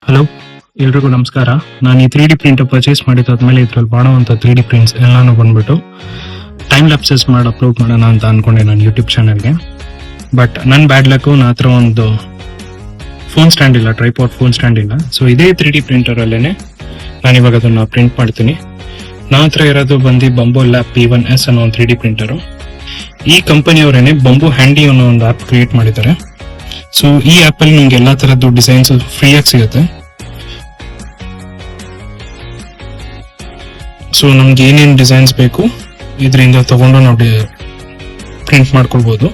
Hello, ಎಲ್ರಿಗೂ ನಮಸ್ಕಾರ. ನಾನು ಈ 3D ಪ್ರಿಂಟರ್ ಪರ್ಚೇಸ್ ಮಾಡಿದ್ದಾದ್ಮೇಲೆ ಇದ್ರಲ್ಲಿ ಮಾಡುವಂಥ 3D ಪ್ರಿಂಟ್ಸ್ ಎಲ್ಲಾನು ಬಂದ್ಬಿಟ್ಟು ಟೈಮ್ ಲ್ಯಾಪ್ಸಸ್ ಮಾಡಿ ಅಪ್ಲೋಡ್ ಮಾಡೋಣ ಅಂತ ಅನ್ಕೊಂಡೆ ನಾನು ಯೂಟ್ಯೂಬ್ ಚಾನಲ್ಗೆ. ಬಟ್ ನನ್ನ ಬ್ಯಾಡ್ ಲಕ್ಕು ನನ್ನ ಹತ್ರ ಒಂದು ಫೋನ್ ಸ್ಟ್ಯಾಂಡ್ ಇಲ್ಲ, ಟ್ರೈಪಾಡ್ ಫೋನ್ ಸ್ಟ್ಯಾಂಡ್ ಇಲ್ಲ. ಸೊ ಇದೇ 3D ಪ್ರಿಂಟರ್ ಅಲ್ಲೇನೆ ನಾನು ಇವಾಗ ಅದನ್ನ ಪ್ರಿಂಟ್ ಮಾಡ್ತೀನಿ. ನನ್ನ ಹತ್ರ ಇರೋದು ಬಂದು ಬಂಬೋ ಲ್ಯಾಬ್ P1S ಅನ್ನೋ ಒಂದು 3D ಪ್ರಿಂಟರು. ಈ ಕಂಪನಿಯವರೇನೆ ಬಂಬೋ ಹ್ಯಾಂಡಿ ಅನ್ನೋ ಒಂದು ಆ್ಯಪ್ ಕ್ರಿಯೇಟ್ ಮಾಡಿದ್ದಾರೆ. ಸೊ ಈ ಆ್ಯಪ್ ಅಲ್ಲಿ ನಿಮ್ಗೆ ಎಲ್ಲಾ ತರದ್ದು ಡಿಸೈನ್ಸ್ ಫ್ರೀ ಆಗಿ ಸಿಗುತ್ತೆ. ಸೊ ನಮ್ಗೆ ಏನೇನು ಡಿಸೈನ್ಸ್ ಬೇಕು ಇದರಿಂದ ತಗೊಂಡು ನಾವು ಪ್ರಿಂಟ್ ಮಾಡ್ಕೊಳ್ಬಹುದು.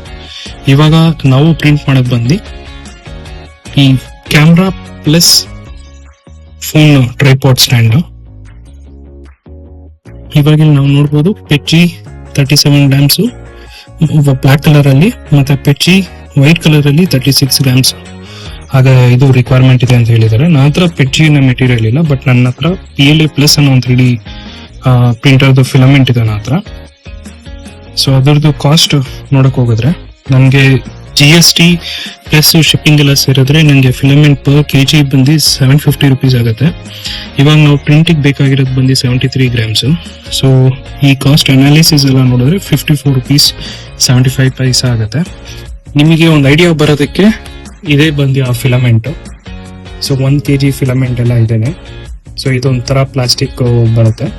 ಇವಾಗ ನಾವು ಪ್ರಿಂಟ್ ಮಾಡೋದು ಬಂದು ಈ camera plus phone tripod stand. ಇವಾಗ ನಾವು ನೋಡ್ಬೋದು ಪೆಚ್ಚಿ 37 ಗ್ರಾಮ್ಸ್ ಬ್ಲಾಕ್ ಕಲರ್ ಅಲ್ಲಿ, ಮತ್ತೆ ಪೆಚ್ಚಿ ವೈಟ್ ಕಲರ್ ಅಲ್ಲಿ 36 ಗ್ರಾಮ್ಸ್. ಆಗ ಇದು ರಿಕ್ವೈರ್ಮೆಂಟ್ ಇದೆ ಅಂತ ಹೇಳಿದ್ದಾರೆ. ನನ್ನ ಹತ್ರ ಪೆಚ್ಚಿನ ಮೆಟೀರಿಯಲ್ ಇಲ್ಲ, ಬಟ್ ನನ್ನ ಹತ್ರ PLA ಪ್ಲಸ್ ಅನ್ನೋ ಒಂದು 3D ಪ್ರಿಂಟರ್ದು ಫಿಲಮೆಂಟ್ ಇದೆ ನನ್ನ ಹತ್ರ. ಸೊ ಅದರದ್ದು ಕಾಸ್ಟ್ ನೋಡಕ್ ಹೋಗಿದ್ರೆ ನನಗೆ GST ಪ್ಲಸ್ ಶಿಪ್ಪಿಂಗ್ ಎಲ್ಲ ಸೇರಿದ್ರೆ ನನಗೆ ಫಿಲಮೆಂಟ್ ಪರ್ KG ಬಂದು 750 ರುಪೀಸ್ ಆಗುತ್ತೆ. ಇವಾಗ ನಾವು ಪ್ರಿಂಟಿಗೆ ಬೇಕಾಗಿರೋದು ಬಂದು 73 ಗ್ರಾಮ್ಸ್. ಸೊ ಈ ಕಾಸ್ಟ್ ಅನಾಲಿಸಿಸ್ ಎಲ್ಲ ನೋಡಿದ್ರೆ 54 ರುಪೀಸ್ 75 ಪೈಸಾ ಆಗುತ್ತೆ. ನಿಮಗೆ ಒಂದು ಐಡಿಯಾ ಬರೋದಕ್ಕೆ ಇದೇ ಬಂದು ಆ ಫಿಲಮೆಂಟ್. ಸೊ 1 kg ಫಿಲಮೆಂಟ್ ಎಲ್ಲ ಇದೇನೆ. ಸೊ ಇದೊಂಥರ ಪ್ಲಾಸ್ಟಿಕ್ ಬರುತ್ತೆ.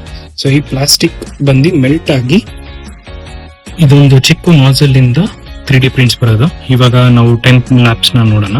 ಸೊ ಈ ಪ್ಲಾಸ್ಟಿಕ್ ಬಂದು ಮೆಲ್ಟ್ ಆಗಿ ಇದೊಂದು ಚಿಕ್ಕ ನಾಜಲ್ ಇಂದ 3D ಪ್ರಿಂಟ್ಸ್ ಬರೋದು. ಇವಾಗ ನಾವು 10 ಲ್ಯಾಬ್ಸ್ ನ ನೋಡೋಣ.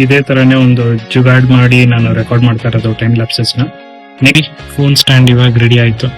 ಇದೇ ತರನೇ ಒಂದು ಜುಗಾಡ್ ಮಾಡಿ ನಾನು ರೆಕಾರ್ಡ್ ಮಾಡ್ತಾ ಇರೋದು 10 ಲ್ಯಾಪ್ಸಸ್ ನ. ನೆಕ್ಸ್ಟ್ ಫೋನ್ ಸ್ಟ್ಯಾಂಡ್ ಇವಾಗ ರೆಡಿ ಆಯ್ತು.